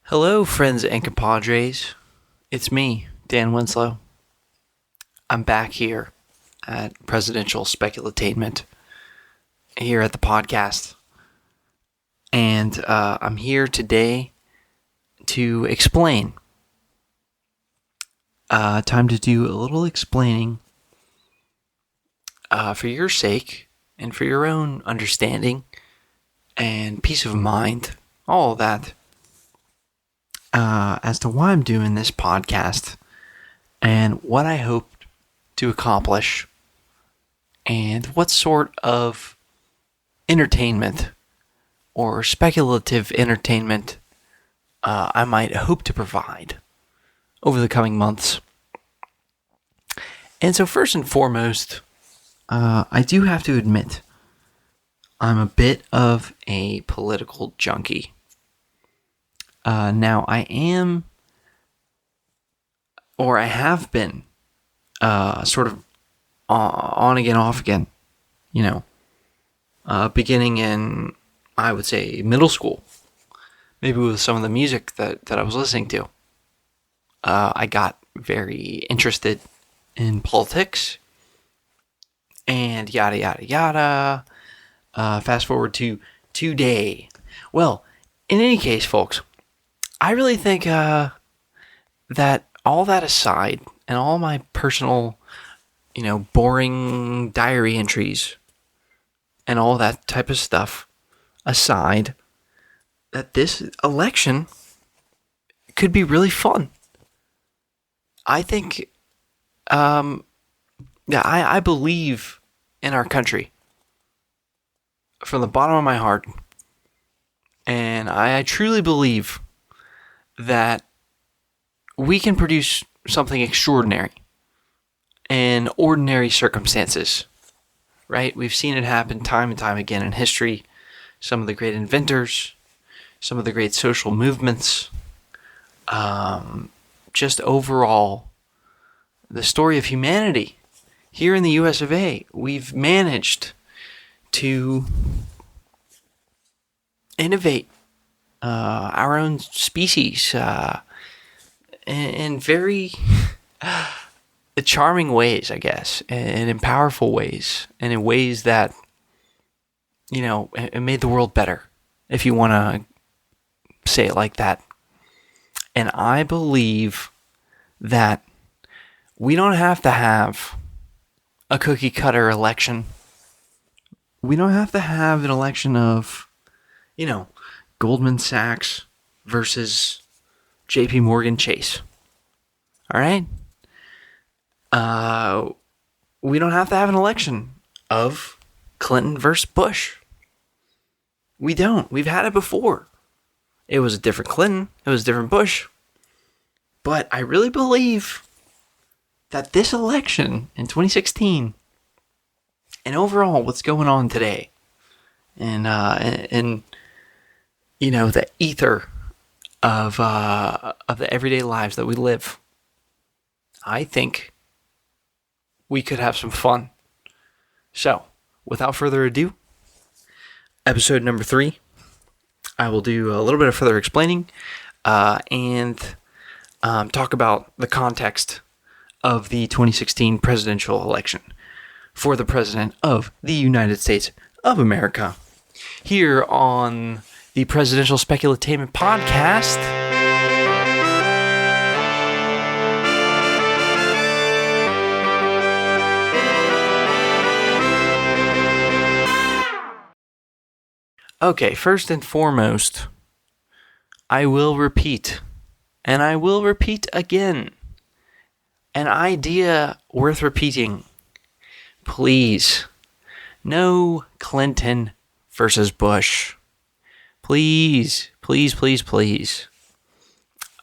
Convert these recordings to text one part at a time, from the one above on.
Hello, friends and compadres. It's me, Dan Winslow. I'm back here at Presidential Speculatainment here at the podcast. And I'm here today to explain. Time to do a little explaining for your sake and for your own understanding and peace of mind, all of that. As to why I'm doing this podcast and what I hope to accomplish and what sort of entertainment or speculative entertainment I might hope to provide over the coming months. And so first and foremost, I do have to admit I'm a bit of a political junkie. Now, I am, or I have been, sort of on again, off again, beginning in, I would say, middle school, maybe with some of the music that I was listening to. I got very interested in politics, and yada, yada, yada. Fast forward to today. Well, in any case, folks, I really think that all that aside, and all my personal, boring diary entries, and all that type of stuff aside, that this election could be really fun. I think, I believe in our country from the bottom of my heart, and I truly believe that we can produce something extraordinary in ordinary circumstances, right? We've seen it happen time and time again in history. Some of the great inventors, some of the great social movements, just overall, the story of humanity. Here in the US of A, we've managed to innovate our own species in very charming ways, I guess, and in powerful ways, and in ways that, it made the world better, if you want to say it like that. And I believe that we don't have to have a cookie cutter election. We don't have to have an election of, Goldman Sachs versus JP Morgan Chase. All right? We don't have to have an election of Clinton versus Bush. We don't. We've had it before. It was a different Clinton. It was a different Bush. But I really believe that this election in 2016 and overall what's going on today and the ether of the everyday lives that we live, I think we could have some fun. So, without further ado, episode number 3, I will do a little bit of further explaining and talk about the context of the 2016 presidential election for the President of the United States of America. Here on the Presidential Speculatainment Podcast. Okay, first and foremost, I will repeat, and I will repeat again, an idea worth repeating. Please, no Clinton versus Bush. Please, please, please, please.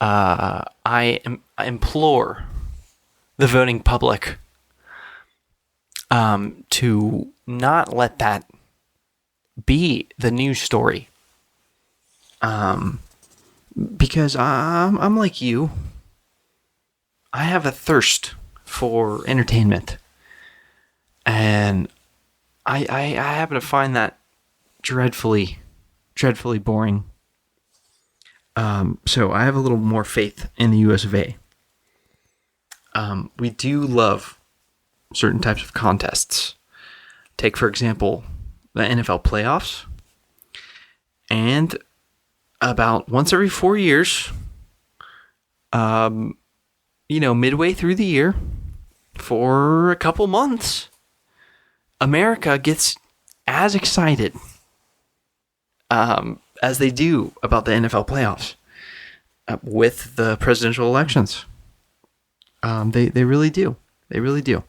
I implore the voting public to not let that be the news story. Because I'm like you. I have a thirst for entertainment. And I happen to find that dreadfully boring. So I have a little more faith in the US of A. We do love certain types of contests. Take, for example, the NFL playoffs. And about once every 4 years, midway through the year, for a couple months, America gets as excited as they do about the NFL playoffs with the presidential elections. They really do. They really do.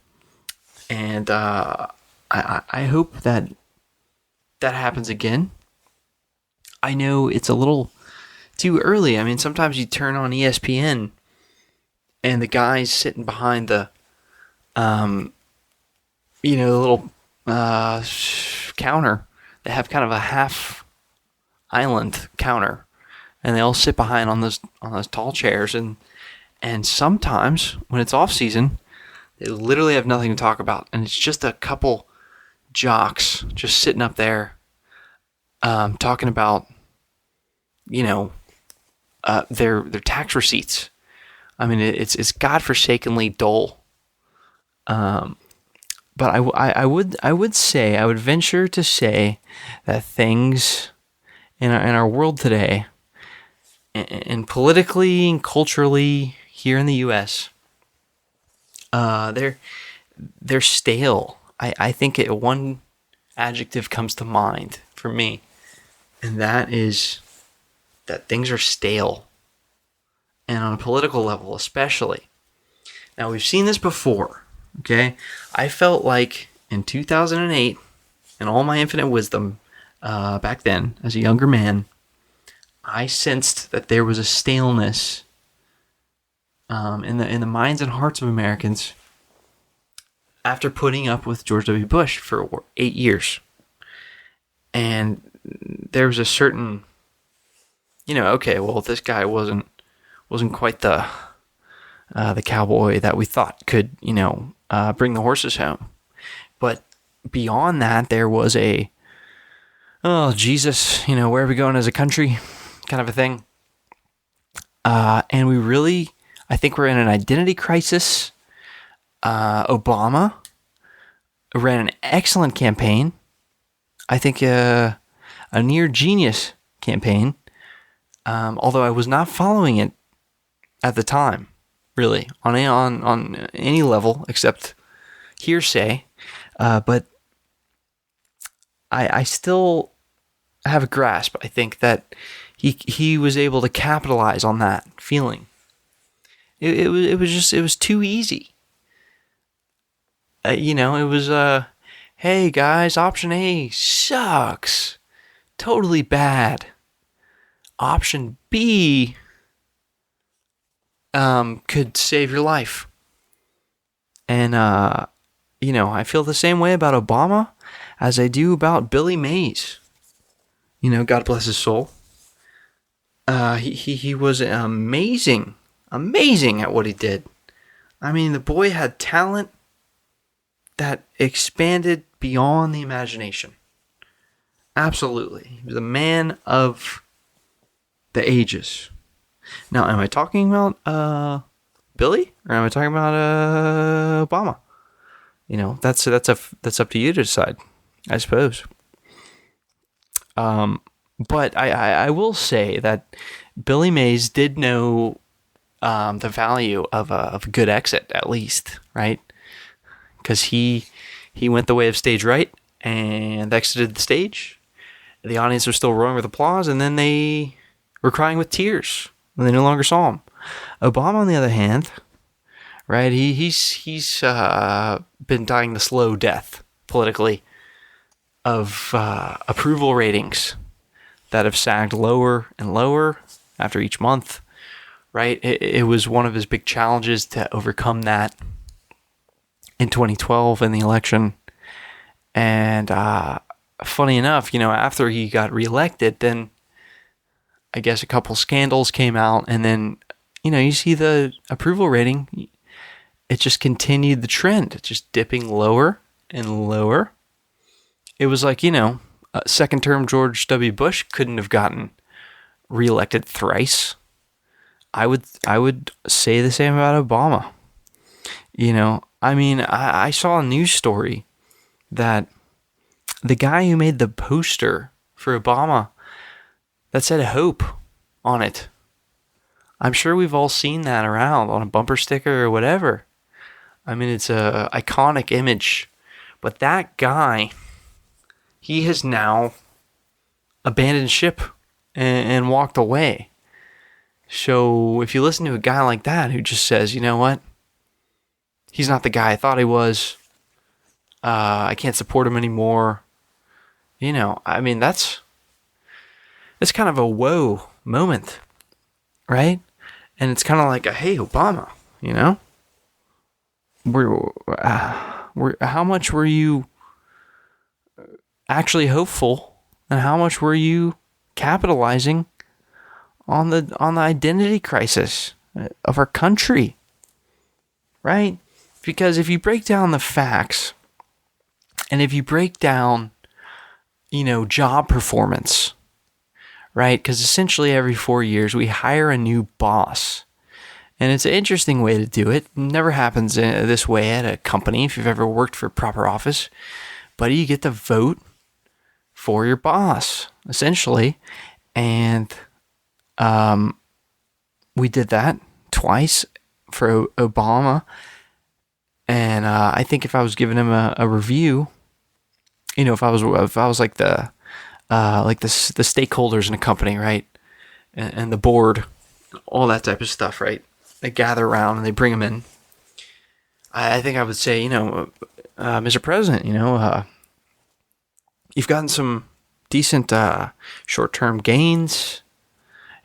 And I hope that happens again. I know it's a little too early. I mean, sometimes you turn on ESPN and the guys sitting behind the, the little counter. They have kind of a half island counter, and they all sit behind on those tall chairs. And sometimes when it's off season, they literally have nothing to talk about, and it's just a couple jocks just sitting up there, talking about, their tax receipts. I mean, it's godforsakenly dull. But I would venture to say that things in our world today, and politically and culturally here in the U.S., they're stale. I think one adjective comes to mind for me, and that is that things are stale. And on a political level especially. Now, we've seen this before, okay? I felt like in 2008, in all my infinite wisdom, back then, as a younger man, I sensed that there was a staleness in the minds and hearts of Americans after putting up with George W. Bush for 8 years. And there was a certain, okay, well, this guy wasn't quite the cowboy that we thought could, bring the horses home. But beyond that, there was a, oh, Jesus, where are we going as a country kind of a thing. And we really, I think we're in an identity crisis. Obama ran an excellent campaign. I think a near genius campaign. Although I was not following it at the time, really, on any level except hearsay. But I still have a grasp. I think that he was able to capitalize on that feeling. It was too easy. It was hey guys, option A sucks, totally bad. Option B could save your life. And I feel the same way about Obama as I do about Billy Mays. God bless his soul. He was amazing at what he did. I mean, the boy had talent that expanded beyond the imagination. Absolutely. He was a man of the ages. Now, am I talking about Billy, or am I talking about Obama? That's up to you to decide, I suppose. But I will say that Billy Mays did know the value of a good exit, at least, right? Because he went the way of stage right and exited the stage. The audience was still roaring with applause, and then they were crying with tears when they no longer saw him. Obama, on the other hand, right? He's been dying the slow death politically of approval ratings that have sagged lower and lower after each month, right? It was one of his big challenges to overcome that in 2012 in the election. And funny enough, after he got reelected, then I guess a couple scandals came out, and then, you see the approval rating, it just continued the trend, just dipping lower and lower. It was like, second term George W. Bush couldn't have gotten reelected thrice, I would say the same about Obama. I saw a news story that the guy who made the poster for Obama that said hope on it, I'm sure we've all seen that around on a bumper sticker or whatever. It's a iconic image. But that guy, he has now abandoned ship and walked away. So if you listen to a guy like that who just says, you know what, he's not the guy I thought he was, I can't support him anymore, that's kind of a whoa moment, right? And it's kind of like a, hey, Obama, how much were you actually hopeful, and how much were you capitalizing on the identity crisis of our country, right? Because if you break down the facts, and if you break down, job performance, right? Because essentially every 4 years we hire a new boss. And it's an interesting way to do it. Never happens this way at a company if you've ever worked for proper office. But you get to vote for your boss, essentially. And we did that twice for Obama. And I think if I was giving him a review, if I was like the stakeholders in a company, right, and the board, all that type of stuff, right, they gather around and they bring him in. I think I would say, Mr. President, you've gotten some decent short-term gains.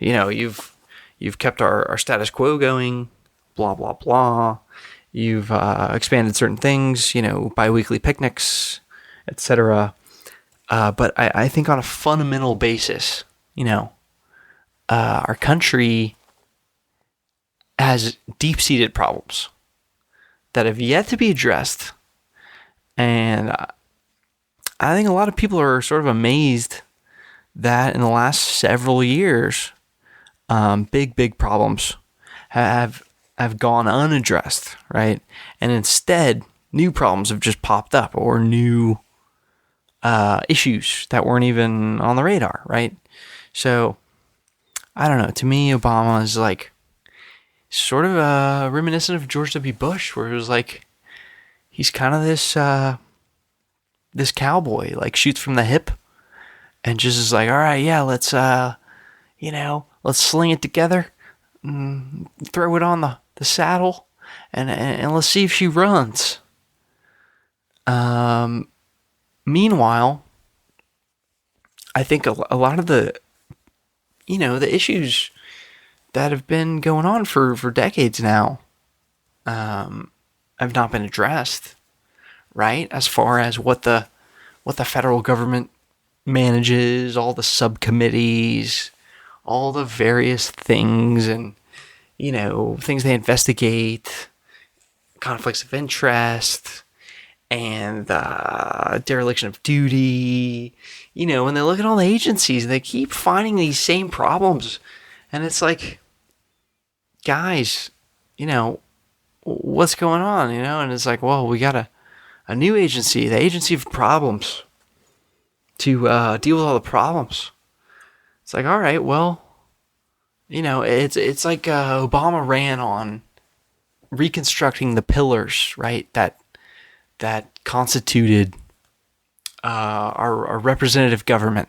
You've kept our status quo going, blah blah blah. You've expanded certain things, bi-weekly picnics, etc. But I think on a fundamental basis, our country has deep-seated problems that have yet to be addressed. And I think a lot of people are sort of amazed that in the last several years, big problems have gone unaddressed, right? And instead, new problems have just popped up, or new issues that weren't even on the radar, right? So, I don't know. To me, Obama is like sort of reminiscent of George W. Bush, where it was like he's kind of this cowboy, like shoots from the hip, and just is like, all right, yeah, let's sling it together, throw it on the saddle, and let's see if she runs. Meanwhile, I think a lot of the issues that have been going on for decades now have not been addressed, right? As far as what the federal government manages, all the subcommittees, all the various things, and things they investigate, conflicts of interest, and dereliction of duty. When they look at all the agencies, they keep finding these same problems. And it's like, guys, what's going on, And it's like, well, we got a new agency, the Agency of Problems, to deal with all the problems. It's like, all right, well, it's like Obama ran on reconstructing the pillars, right, that constituted our representative government.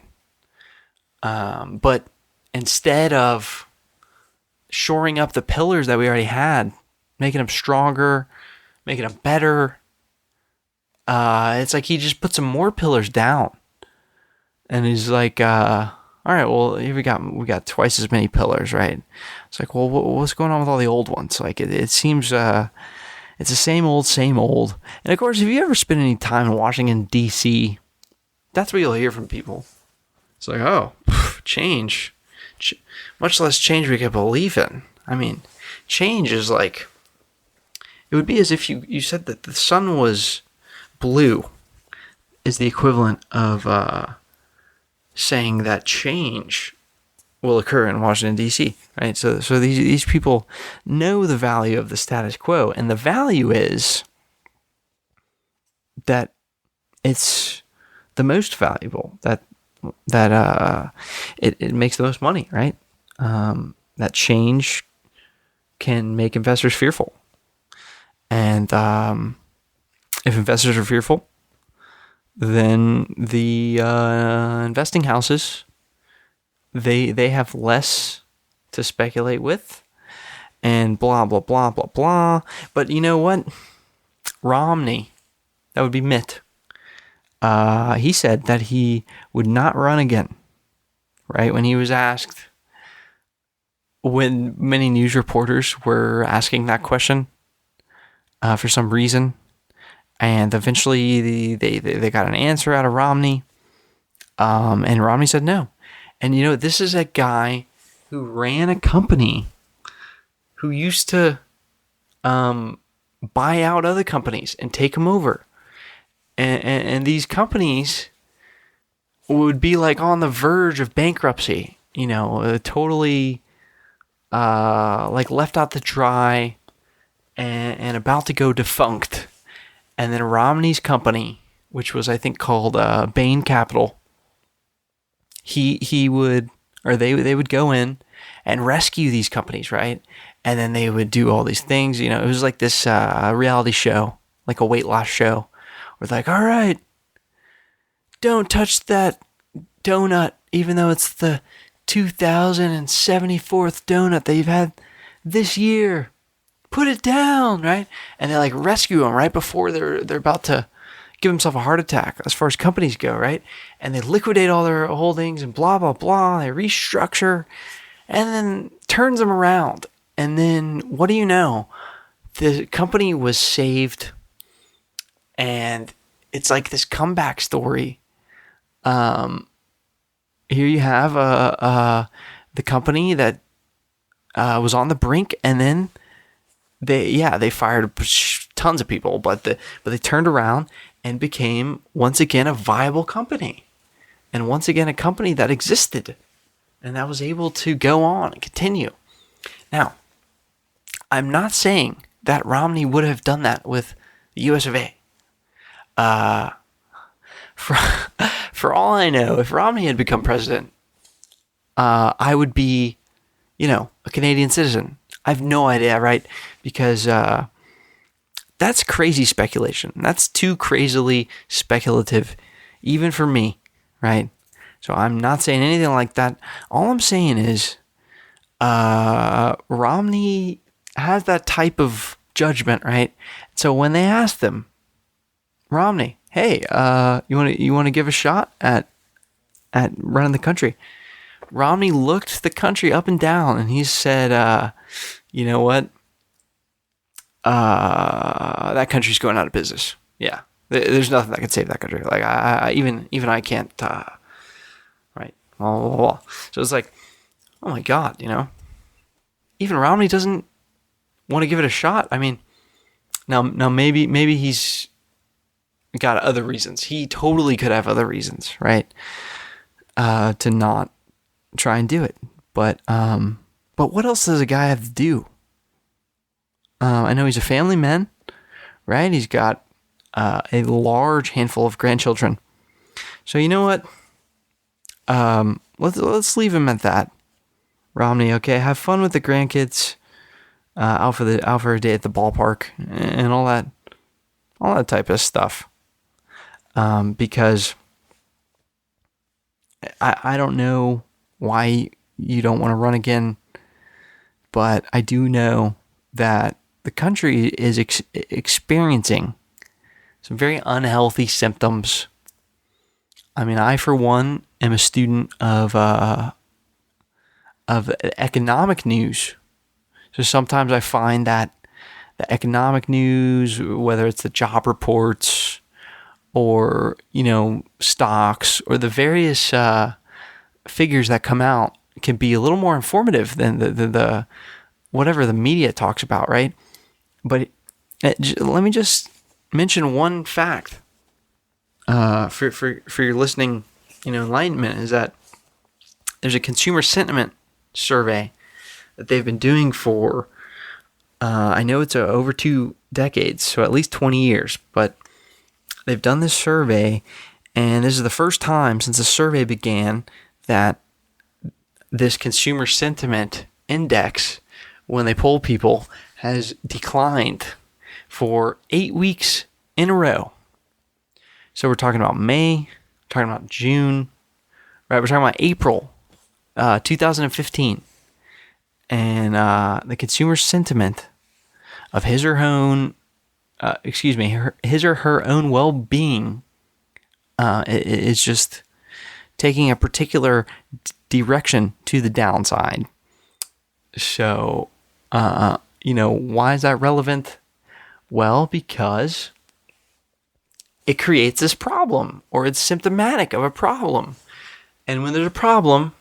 But instead of shoring up the pillars that we already had, making them stronger, making them better, it's like he just put some more pillars down. And he's like, all right, well, here we got twice as many pillars, right? It's like, well, what's going on with all the old ones? Like, it seems it's the same old. And of course, if you ever spend any time in Washington, D.C., that's what you'll hear from people. It's like, oh, change. Much less change we can believe in. Change is like, it would be as if you said that the sun was blue is the equivalent of saying that change will occur in Washington, D.C., right? So these people know the value of the status quo, and the value is that it's the most valuable, that it makes the most money, right? That change can make investors fearful. And if investors are fearful, then the investing houses, they have less to speculate with, and blah, blah, blah, blah, blah. But you know what? Romney, that would be Mitt, he said that he would not run again, right? When he was asked, when many news reporters were asking that question for some reason, and eventually they got an answer out of Romney, and Romney said no. And you know, this is a guy who ran a company who used to buy out other companies and take them over. And these companies would be like on the verge of bankruptcy, you know, totally like left out to dry and about to go defunct. And then Romney's company, which was I think called Bain Capital, they would go in and rescue these companies, right? And then they would do all these things. You know, it was like this reality show, like a weight loss show. We're like, all right, don't touch that donut, even though it's the 2074th donut that you've had this year. Put it down, right? And they like rescue them right before they're about to give themselves a heart attack, as far as companies go, right? And they liquidate all their holdings and blah, blah, blah. They restructure and then turns them around. And then what do you know? The company was saved. And it's like this comeback story. Here you have the company that was on the brink, and then they fired tons of people, but they turned around and became once again a viable company, and once again a company that existed, and that was able to go on and continue. Now, I'm not saying that Romney would have done that with the U.S. of A. For all I know, if Romney had become president, I would be, a Canadian citizen. I have no idea, right? Because that's crazy speculation. That's too crazily speculative, even for me, right? So I'm not saying anything like that. All I'm saying is Romney has that type of judgment, right? So when they asked him, Romney, hey, you want to give a shot at running the country? Romney looked the country up and down, and he said, you know what? That country's going out of business. Yeah, there's nothing that can save that country. Like even I can't. Right. Blah, blah, blah. So it's like, oh my God, even Romney doesn't want to give it a shot. I mean, now maybe he's got other reasons. He totally could have other reasons, right? To not try and do it. But what else does a guy have to do? I know he's a family man, right? He's got a large handful of grandchildren. So you know what? Let's leave him at that. Romney, okay, have fun with the grandkids. Out for a day at the ballpark and all that type of stuff. Because I don't know why you don't want to run again, but I do know that the country is experiencing some very unhealthy symptoms. I mean, I for one am a student of economic news, so sometimes I find that the economic news, whether it's the job reports or stocks or the various figures that come out, can be a little more informative than the whatever the media talks about, right? But let me just mention one fact for your listening, enlightenment, is that there's a consumer sentiment survey that they've been doing for, I know it's over 2 decades, so at least 20 years, but they've done this survey, and this is the first time since the survey began that this consumer sentiment index, when they poll people, has declined for 8 weeks in a row. So we're talking about May, talking about June, right? We're talking about April 2015. And the consumer sentiment of his or her own well-being is just taking a particular direction to the downside. So, why is that relevant? Well, because it creates this problem, or it's symptomatic of a problem. And when there's a problem,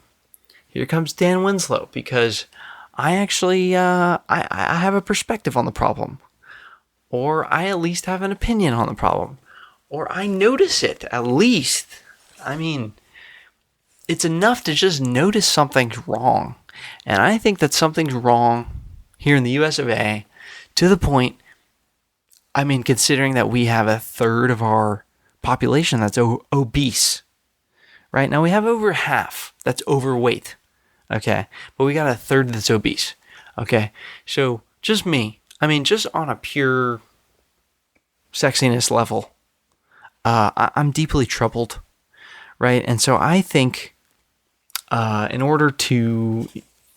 here comes Dan Winslow, because I actually I have a perspective on the problem, or I at least have an opinion on the problem, or I notice it at least. I mean, it's enough to just notice something's wrong. And I think that something's wrong here in the US of A to the point, I mean, considering that we have 1/3 of our population that's obese, right? Now we have over half that's overweight, okay? But we got 1/3 that's obese, okay? So just me, I mean, just on a pure sexiness level, I'm deeply troubled, right? And so I think in order to,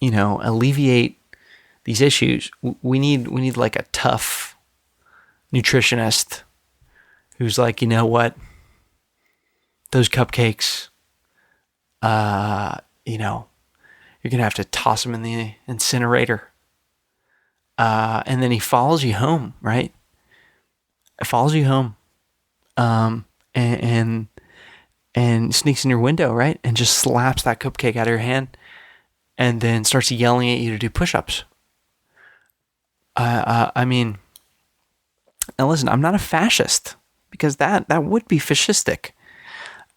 alleviate these issues, we need like a tough nutritionist who's like, you know what, those cupcakes, you're gonna have to toss them in the incinerator, and then he follows you home, right? Follows you home, and sneaks in your window, right, and just slaps that cupcake out of your hand, and then starts yelling at you to do push-ups. I mean, now listen, I'm not a fascist, because that would be fascistic.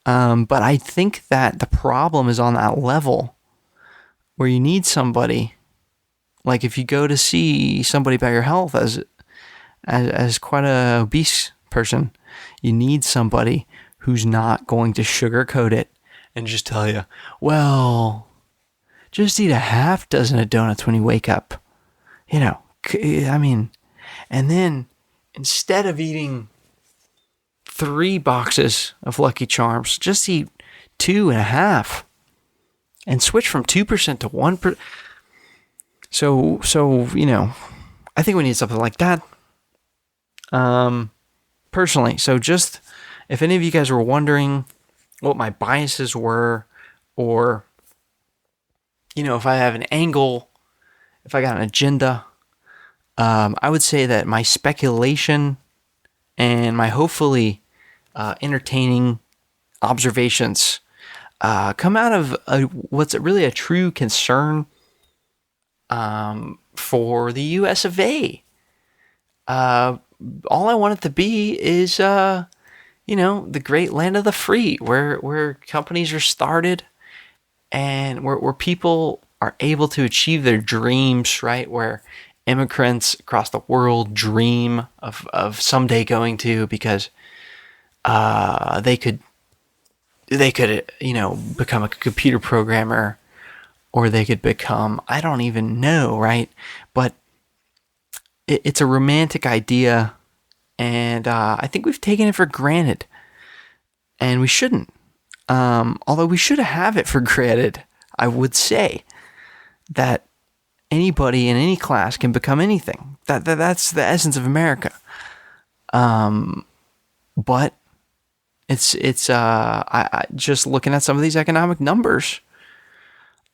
But I think that the problem is on that level where you need somebody, like if you go to see somebody about your health as quite an obese person, you need somebody who's not going to sugarcoat it and just tell you, well, just eat a half dozen of donuts when you wake up. I mean, and then instead of eating 3 boxes of Lucky Charms, just eat 2.5 and switch from 2% to 1%. So, I think we need something like that. Personally. So just, if any of you guys were wondering what my biases were, or, if I have an angle, if I got an agenda, I would say that my speculation and my hopefully entertaining observations come out of what's really a true concern for the US of A. All I want it to be is, the great land of the free, where companies are started and where people are able to achieve their dreams, right? Where immigrants across the world dream of someday going to, because they could become a computer programmer, or they could become, I don't even know, right? But it's a romantic idea, and I think we've taken it for granted, and we shouldn't. Although we should have it for granted, I would say that anybody in any class can become anything. That's the essence of America. But it's I just looking at some of these economic numbers,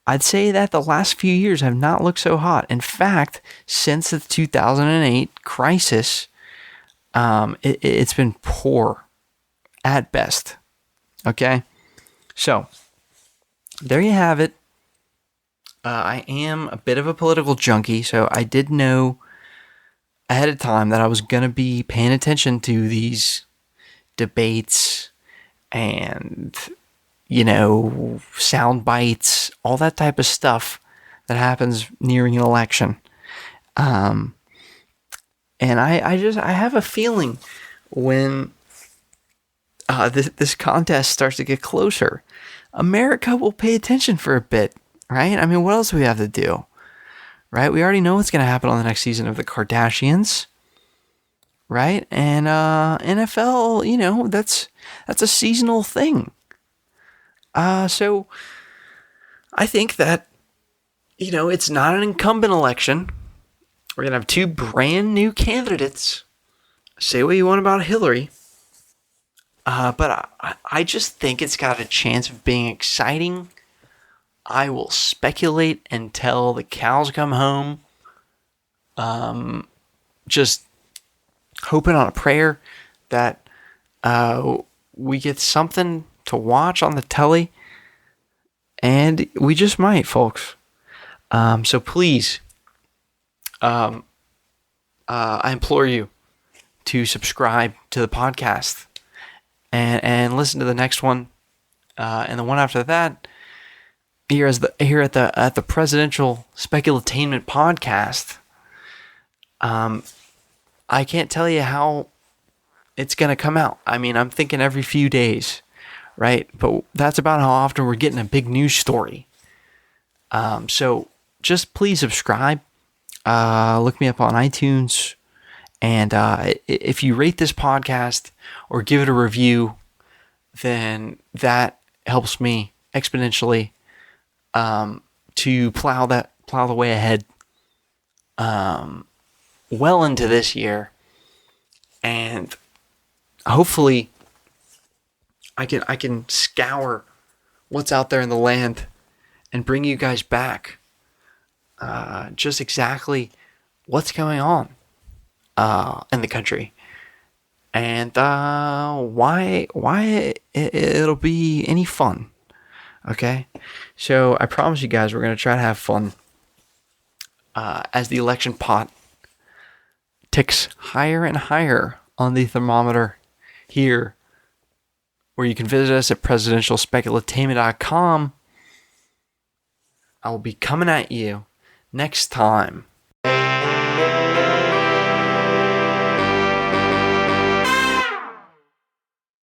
I'd say that the last few years have not looked so hot. In fact, since the 2008 crisis, it's been poor at best. Okay? So, there you have it. I am a bit of a political junkie, so I did know ahead of time that I was going to be paying attention to these debates and, sound bites, all that type of stuff that happens nearing an election. And I have a feeling when this contest starts to get closer, America will pay attention for a bit, right? I mean, what else do we have to do, right? We already know what's going to happen on the next season of the Kardashians, right? And NFL, that's a seasonal thing. So I think that, it's not an incumbent election. We're going to have two brand new candidates. Say what you want about Hillary. But I just think it's got a chance of being exciting. I will speculate until the cows come home. Just hoping on a prayer that we get something to watch on the telly. And we just might, folks. So please, I implore you to subscribe to the podcast and listen to the next one, and the one after that. Here at the Presidential Speculatainment Podcast. I can't tell you how it's gonna come out. I mean, I'm thinking every few days, right? But that's about how often we're getting a big news story. So just please subscribe. Look me up on iTunes. And if you rate this podcast or give it a review, then that helps me exponentially to plow the way ahead well into this year. And hopefully I can scour what's out there in the land and bring you guys back just exactly what's going on in the country, and why it'll be any fun. Okay, so I promise you guys we're gonna try to have fun as the election pot ticks higher and higher on the thermometer here, where you can visit us at presidentialspeculatainment.com. I will be coming at you next time.